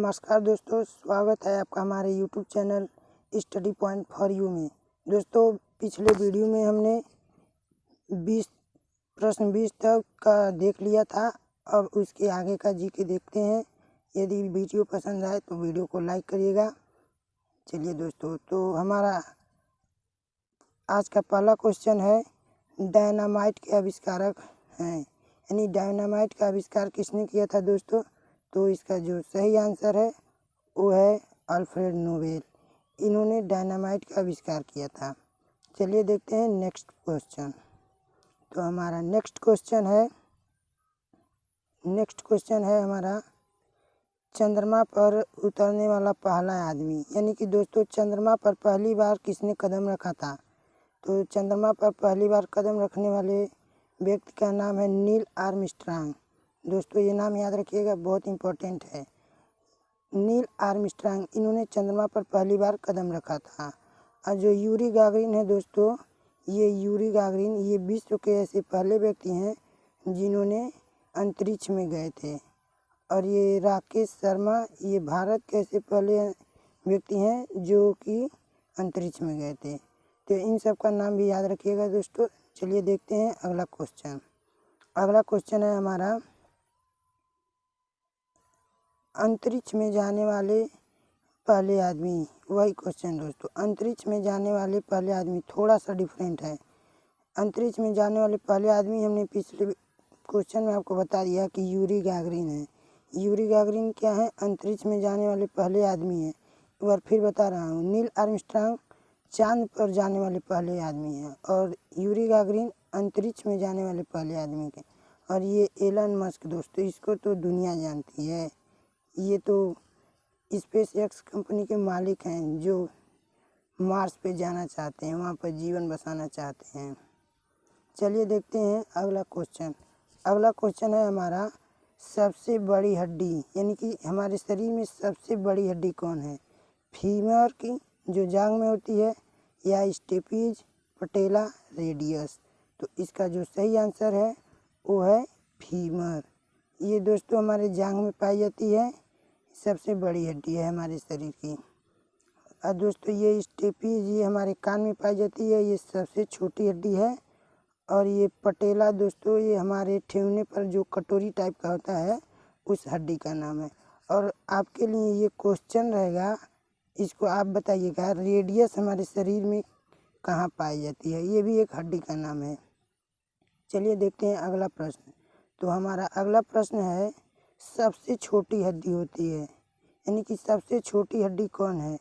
नमस्कार दोस्तों, स्वागत है आपका हमारे YouTube channel study point for you में। दोस्तों, पिछले वीडियो में हमने 20 प्रश्न 20 तक का देख लिया था। अब उसके आगे का जीके देखते हैं। यदि वीडियो पसंद आए तो वीडियो को लाइक करिएगा। चलिए दोस्तों, तो हमारा आज का पहला क्वेश्चन है, डायनामाइट के आविष्कारक हैं, यानी डायनामाइट का आविष्कार किसने किया था दोस्तों? तो इसका जो सही आंसर है वो है अल्फ्रेड नोबेल। इन्होंने डायनामाइट का आविष्कार किया था। चलिए देखते हैं नेक्स्ट क्वेश्चन। तो हमारा नेक्स्ट क्वेश्चन है हमारा, चंद्रमा पर उतरने वाला पहला आदमी, यानी कि दोस्तों चंद्रमा पर पहली बार किसने कदम रखा था? तो चंद्रमा पर पहली बार कदम रखने वाले व्यक्ति का नाम है नील आर्मस्ट्रांग। दोस्तों ये नाम याद रखिएगा, बहुत इम्पोर्टेंट है। नील आर्मस्ट्रांग, इन्होंने चंद्रमा पर पहली बार कदम रखा था। और जो यूरी गागरिन है दोस्तों, ये विश्व के ऐसे पहले व्यक्ति हैं जिन्होंने अंतरिक्ष में गए थे। और ये राकेश शर्मा, ये भारत के ऐसे पहले व्यक्ति हैं जो कि अंतरिक्ष में गए थे। तो इन सब का नाम भी याद रखिएगा दोस्तों। चलिए देखते हैं अगला क्वेश्चन। अगला क्वेश्चन है हमारा, अंतरिक्ष में जाने वाले पहले आदमी। वही क्वेश्चन दोस्तों, अंतरिक्ष में जाने वाले पहले आदमी, थोड़ा सा डिफरेंट है। अंतरिक्ष में जाने वाले पहले आदमी हमने पिछले क्वेश्चन में आपको बता दिया कि यूरी गागरिन है। यूरी गागरिन क्या है? अंतरिक्ष में जाने वाले पहले आदमी है। एक बार फिर बता रहा हूँ, नील आर्मस्ट्रांग चांद पर जाने वाले पहले आदमी हैं और यूरी गागरिन अंतरिक्ष में जाने वाले पहले आदमी के। और ये एलन मस्क दोस्तों, इसको तो दुनिया जानती है। ये तो स्पेस एक्स कंपनी के मालिक हैं जो मार्स पे जाना चाहते हैं, वहाँ पर जीवन बसाना चाहते हैं। चलिए देखते हैं अगला क्वेश्चन। अगला क्वेश्चन है हमारा, सबसे बड़ी हड्डी, यानी कि हमारे शरीर में सबसे बड़ी हड्डी कौन है? फीमर की, जो जांघ में होती है, या स्टेपीज, पटेला, रेडियस? तो इसका जो सही आंसर है वो है फीमर। ये दोस्तों हमारे जांघ में पाई जाती है, सबसे बड़ी हड्डी है हमारे शरीर की। और दोस्तों ये स्टेपीज, ये हमारे कान में पाई जाती है, ये सबसे छोटी हड्डी है। और ये पटेला दोस्तों, ये हमारे ठेवने पर जो कटोरी टाइप का होता है, उस हड्डी का नाम है। और आपके लिए ये क्वेश्चन रहेगा, इसको आप बताइएगा, रेडियस हमारे शरीर में कहाँ पाई जाती है? ये भी एक हड्डी का नाम है। चलिए देखते हैं अगला प्रश्न। तो हमारा अगला प्रश्न है, सबसे छोटी हड्डी होती है, यानी कि सबसे छोटी हड्डी कौन है?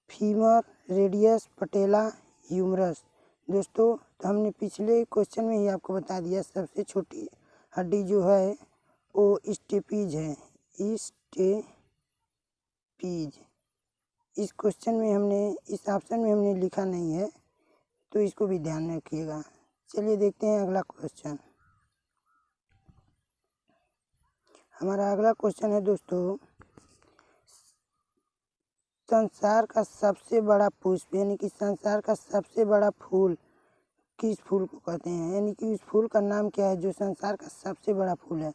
फीमर, रेडियस, पटेला, ह्यूमरस? दोस्तों तो हमने पिछले क्वेश्चन में ही आपको बता दिया, सबसे छोटी हड्डी जो है वो स्टेपीज है। स्टेपीज इस क्वेश्चन में हमने, इस ऑप्शन में हमने लिखा नहीं है, तो इसको भी ध्यान में रखिएगा। चलिए देखते हैं अगला क्वेश्चन। हमारा अगला क्वेश्चन है दोस्तों, संसार का सबसे बड़ा पुष्प, यानी कि संसार का सबसे बड़ा फूल किस फूल को कहते हैं? यानी कि उस फूल का नाम क्या है जो संसार का सबसे बड़ा फूल है?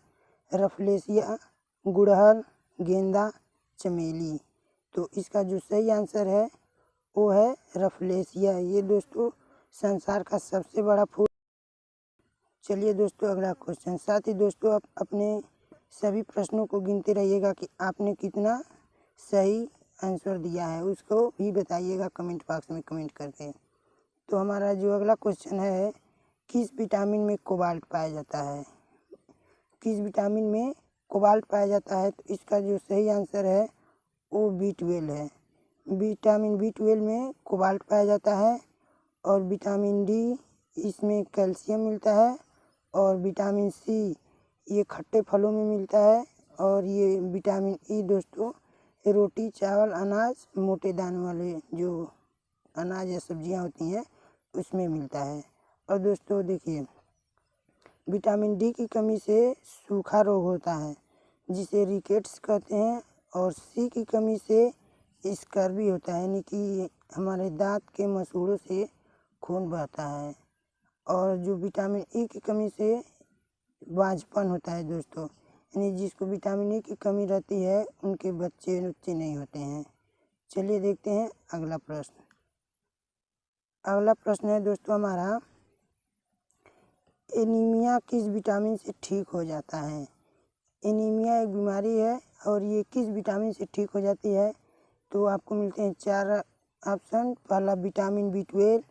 रफलेसिया, गुड़हल, गेंदा, चमेली? तो इसका जो सही आंसर है वो है रफलेसिया। ये दोस्तों संसार का सबसे बड़ा फूल। चलिए दोस्तों अगला क्वेश्चन। साथ ही दोस्तों आप अपने सभी प्रश्नों को गिनते रहिएगा कि आपने कितना सही आंसर दिया है, उसको भी बताइएगा कमेंट बॉक्स में कमेंट करके। तो हमारा जो अगला क्वेश्चन है, किस विटामिन में कोबाल्ट पाया जाता है? किस विटामिन में कोबाल्ट पाया जाता है? तो इसका जो सही आंसर है वो B12 है। विटामिन B12 में कोबाल्ट पाया जाता है। और विटामिन डी, इसमें कैल्शियम मिलता है। और विटामिन सी, ये खट्टे फलों में मिलता है। और ये विटामिन ई दोस्तों रोटी, चावल, अनाज, मोटे दानों वाले जो अनाज या सब्जियां होती हैं उसमें मिलता है। और दोस्तों देखिए, विटामिन डी की कमी से सूखा रोग होता है जिसे रिकेट्स कहते हैं। और सी की कमी से स्कर्वी होता है, यानी कि हमारे दांत के मसूड़ों से खून बहता है। और जो विटामिन ई की कमी से बांझपन होता है दोस्तों, यानी जिसको विटामिन ए की कमी रहती है उनके बच्चे नहीं होते हैं। चलिए देखते हैं अगला प्रश्न। अगला प्रश्न है दोस्तों हमारा, एनीमिया किस विटामिन से ठीक हो जाता है? एनीमिया एक बीमारी है और ये किस विटामिन से ठीक हो जाती है? तो आपको मिलते हैं 4 ऑप्शन। पहला विटामिन B12,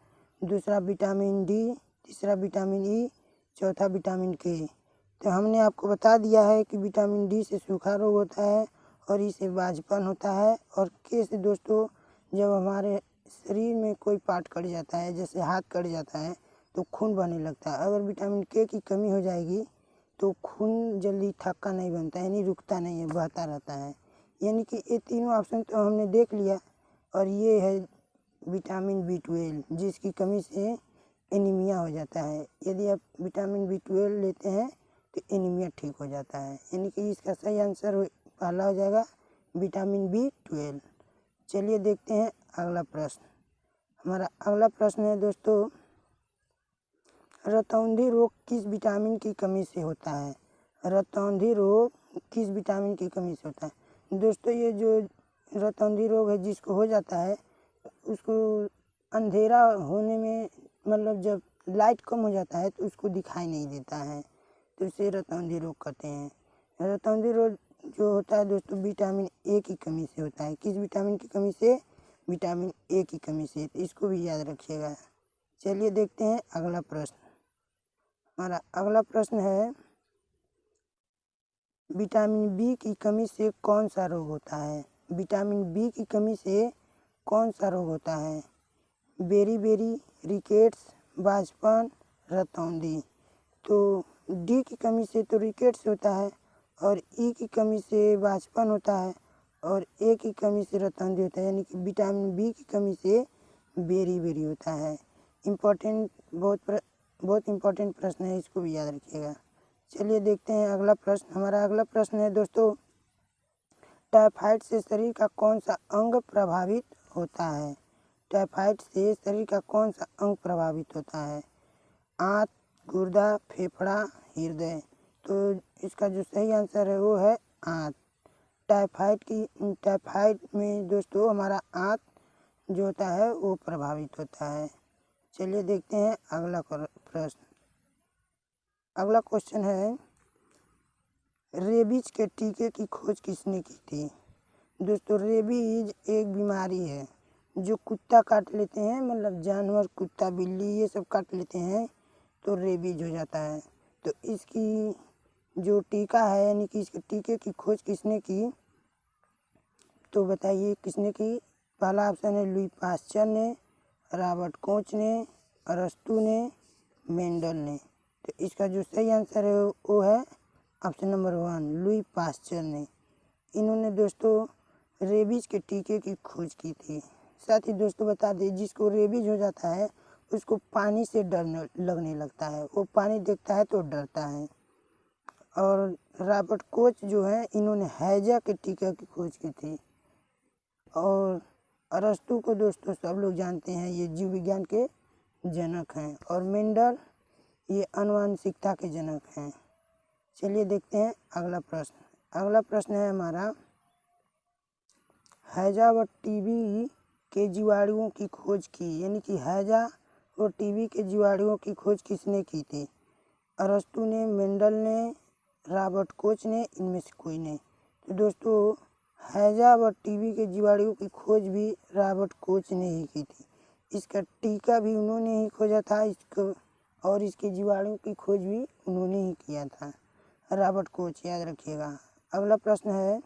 दूसरा विटामिन डी, तीसरा विटामिन ई, चौथा विटामिन के। तो हमने आपको बता दिया है कि विटामिन डी से सूखा रोग होता है और ई से बाझपन होता है, और के से दोस्तों जब हमारे शरीर में कोई पार्ट कट जाता है, जैसे हाथ कट जाता है तो खून बहने लगता है। अगर विटामिन के की कमी हो जाएगी तो खून जल्दी थक्का नहीं बनता है, यानी रुकता नहीं है, बहता रहता है। यानी कि ये तीनों ऑप्शन तो हमने देख लिया। और ये है विटामिन B12 जिसकी कमी से एनीमिया हो जाता है। यदि आप विटामिन B12 लेते हैं तो एनीमिया ठीक हो जाता है। यानी कि इसका सही आंसर पहला हो जाएगा विटामिन B12। चलिए देखते हैं अगला प्रश्न। हमारा अगला प्रश्न है दोस्तों, रतौंधी रोग किस विटामिन की कमी से होता है? रतौंधी रोग किस विटामिन की कमी से होता है? दोस्तों ये जो रतौंधी रोग है जिसको हो जाता है उसको अंधेरा होने में, मतलब जब लाइट कम हो जाता है तो उसको दिखाई नहीं देता है, तो इसे रतौंधी रोग कहते हैं। रतौंधी रोग जो होता है दोस्तों विटामिन ए की कमी से होता है। किस विटामिन की कमी से? विटामिन ए की कमी से। तो इसको भी याद रखिएगा। चलिए देखते हैं अगला प्रश्न। हमारा अगला प्रश्न है, विटामिन बी की कमी से कौन सा रोग होता है? विटामिन बी की कमी से कौन सा रोग होता है? बेरी, रिकेट्स, बाझपन, रतौंधी। तो डी की कमी से तो रिकेट्स होता है, और ई की कमी से बाझपन होता है, और ए की कमी से रतौंधी होता है। यानी कि विटामिन बी की कमी से बेरी होता है। इम्पोर्टेंट, बहुत इम्पोर्टेंट प्रश्न है, इसको भी याद रखिएगा। चलिए देखते हैं अगला प्रश्न। हमारा अगला प्रश्न है दोस्तों, टाइफाइड से शरीर का कौन सा अंग प्रभावित होता है? टाइफाइड से शरीर का कौन सा अंग प्रभावित होता है? आंत, गुर्दा, फेफड़ा, हृदय। तो इसका जो सही आंसर है वो है आंत। टाइफाइड में दोस्तों हमारा आंत जो होता है वो प्रभावित होता है। चलिए देखते हैं अगला प्रश्न। अगला क्वेश्चन है, रेबीज के टीके की खोज किसने की थी? दोस्तों रेबीज एक बीमारी है जो कुत्ता काट लेते हैं, मतलब जानवर, कुत्ता, बिल्ली ये सब काट लेते हैं तो रेबीज हो जाता है। तो इसकी जो टीका है, यानी कि इसके टीके की खोज किसने की? तो बताइए किसने की? पहला ऑप्शन है लुई पास्चर ने, रॉबर्ट कोच ने, अरस्तु ने, मेंडल ने। तो इसका जो सही आंसर है वो है ऑप्शन नंबर 1, लुई पास्चर ने। इन्होंने दोस्तों रेबीज के टीके की खोज की थी। साथ ही दोस्तों बता दें, जिसको रेबीज हो जाता है उसको पानी से डर लगने लगता है, वो पानी देखता है तो डरता है। और रॉबर्ट कोच जो है इन्होंने हैजा के टीके की खोज की थी। और अरस्तु को दोस्तों सब लोग जानते हैं, ये जीव विज्ञान के जनक हैं। और मेंडल ये आनुवंशिकता के जनक हैं। चलिए देखते हैं अगला प्रश्न। अगला प्रश्न है हमारा, हैजा व टीबी के जीवाणुओं की खोज की, यानी कि हैजा और टीबी के जीवाणुओं की खोज किसने की थी? अरस्तु ने, मेंडल ने, रॉबर्ट कोच ने, इनमें से कोई नहीं। तो दोस्तों हैजा व टीबी के जीवाणुओं की खोज भी रॉबर्ट कोच ने ही की थी। इसका टीका भी उन्होंने ही खोजा था, इसको, और इसके जीवाणुओं की खोज भी उन्होंने ही किया था, रॉबर्ट कोच, याद रखिएगा। अगला प्रश्न है,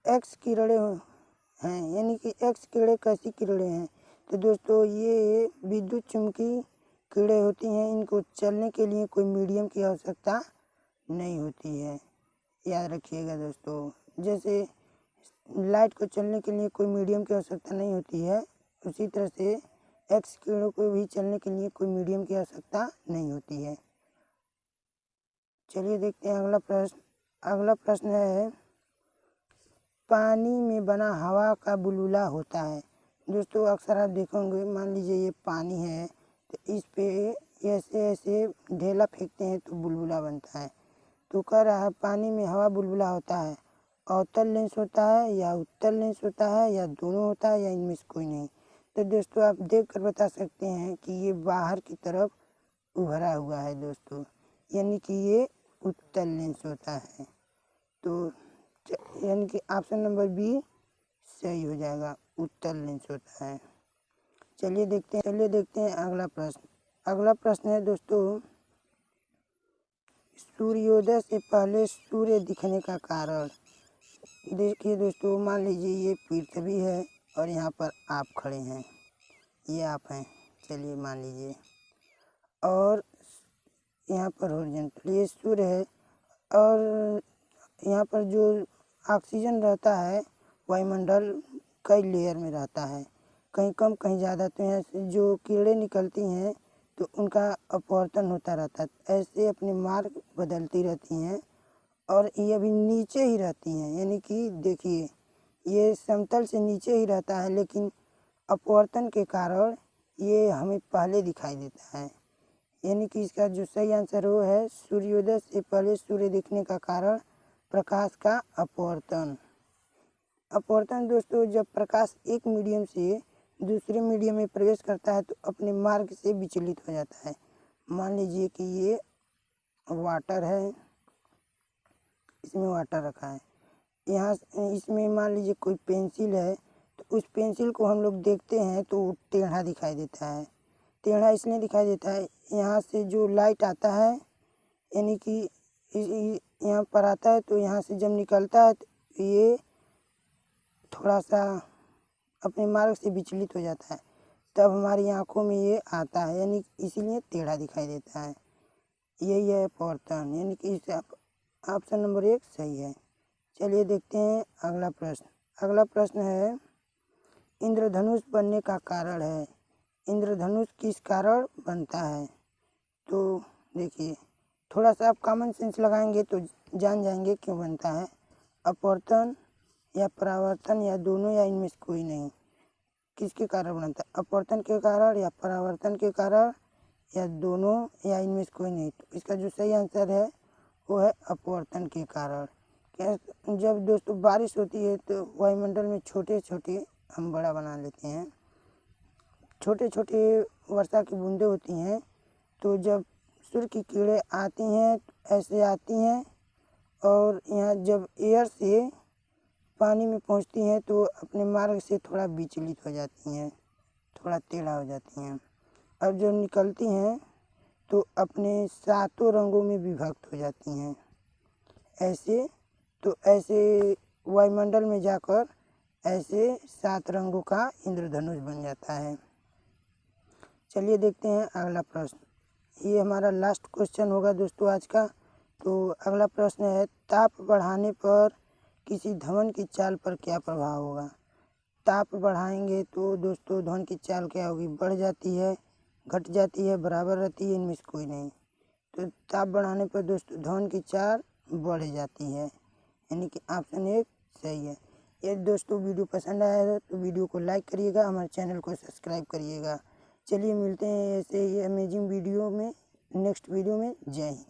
एक्स किरणें हैं, यानी कि एक्स किरणें कैसी किरणें हैं? तो दोस्तों ये विद्युत चुम्बकीय किरणें होती हैं। इनको चलने के लिए कोई मीडियम की आवश्यकता नहीं होती है, याद रखिएगा दोस्तों। जैसे लाइट को चलने के लिए कोई मीडियम की आवश्यकता नहीं होती है, उसी तरह से एक्स किरणों को भी चलने के लिए कोई मीडियम की आवश्यकता नहीं होती है। चलिए देखते हैं अगला प्रश्न। अगला प्रश्न है, पानी में बना हवा का बुलबुला होता है। दोस्तों अक्सर आप देखोगे, मान लीजिए ये पानी है तो इस पे ऐसे ऐसे ढेला फेंकते हैं तो बुलबुला बनता है। तो कह रहा है पानी में हवा बुलबुला होता है, अवतल लेंस होता है या उत्तल लेंस होता है या दोनों होता है या इनमें से कोई नहीं। तो दोस्तों आप देख कर बता सकते हैं कि ये बाहर की तरफ उभरा हुआ है दोस्तों, यानी कि ये उत्तल लेंस होता है। तो यानी कि ऑप्शन नंबर बी सही हो जाएगा, उत्तल लेंस होता है। चलिए देखते हैं अगला प्रश्न। अगला प्रश्न है दोस्तों, सूर्योदय से पहले सूर्य दिखने का कारण। देखिए दोस्तों, मान लीजिए ये पृथ्वी है और यहाँ पर आप खड़े हैं, ये आप हैं, चलिए मान लीजिए, और यहाँ पर हॉरिजॉन्टल ये सूर्य है, और यहाँ पर जो ऑक्सीजन रहता है वायुमंडल कई लेयर में रहता है, कहीं कम कहीं ज़्यादा। तो यहाँ से जो किरणें निकलती हैं तो उनका अपवर्तन होता रहता है, ऐसे अपने मार्ग बदलती रहती हैं और ये अभी नीचे ही रहती हैं। यानी कि देखिए ये समतल से नीचे ही रहता है, लेकिन अपवर्तन के कारण ये हमें पहले दिखाई देता है। यानी कि इसका जो सही आंसर वो है, सूर्योदय से पहले सूर्य दिखने का कारण प्रकाश का अपवर्तन। अपवर्तन दोस्तों, जब प्रकाश एक मीडियम से दूसरे मीडियम में प्रवेश करता है तो अपने मार्ग से विचलित हो जाता है। मान लीजिए कि ये वाटर है, इसमें वाटर रखा है, यहाँ इसमें मान लीजिए कोई पेंसिल है, तो उस पेंसिल को हम लोग देखते हैं तो वो टेढ़ा दिखाई देता है। टेढ़ा इसलिए दिखाई देता है, यहाँ से जो लाइट आता है, यानी कि यहाँ पर आता है, तो यहाँ से जब निकलता है तो ये थोड़ा सा अपने मार्ग से विचलित हो जाता है, तब हमारी आँखों में ये आता है, यानी इसीलिए टेढ़ा दिखाई देता है। यही है अपवर्तन, यानी कि इस ऑप्शन नंबर 1 सही है। चलिए देखते हैं अगला प्रश्न। अगला प्रश्न है, इंद्रधनुष बनने का कारण है। इंद्रधनुष किस कारण बनता है? तो देखिए, थोड़ा सा आप कॉमन सेंस लगाएंगे तो जान जाएंगे क्यों बनता है। अपवर्तन या परावर्तन या दोनों या इनमें से कोई नहीं। किसके कारण बनता है? अपवर्तन के कारण या परावर्तन के कारण या दोनों या इनमें से कोई नहीं। तो इसका जो सही आंसर है वो है अपवर्तन के कारण। क्या जब दोस्तों बारिश होती है तो वायुमंडल में छोटे छोटे हम बड़ा बना लेते हैं, छोटे छोटे वर्षा की बूंदें होती हैं, तो जब सूर्य की किरणें आती हैं तो ऐसे आती हैं और यहाँ जब एयर से पानी में पहुँचती हैं तो अपने मार्ग से थोड़ा विचलित हो जाती हैं, थोड़ा टेढ़ा हो जाती हैं, और जब निकलती हैं तो अपने 7 रंगों में विभक्त हो जाती हैं। ऐसे वायुमंडल में जाकर ऐसे 7 रंगों का इंद्रधनुष बन जाता है। चलिए देखते हैं अगला प्रश्न। ये हमारा लास्ट क्वेश्चन होगा दोस्तों आज का। तो अगला प्रश्न है, ताप बढ़ाने पर किसी धवन की चाल पर क्या प्रभाव होगा? ताप बढ़ाएंगे तो दोस्तों धवन की चाल क्या होगी? बढ़ जाती है, घट जाती है, बराबर रहती है, इनमें से कोई नहीं। तो ताप बढ़ाने पर दोस्तों धवन की चाल बढ़ जाती है, यानी कि ऑप्शन 1 सही है। यदि दोस्तों वीडियो पसंद आया है तो वीडियो को लाइक करिएगा, हमारे चैनल को सब्सक्राइब करिएगा। चलिए मिलते हैं ऐसे ही अमेजिंग वीडियो में, नेक्स्ट वीडियो में। जय हिंद।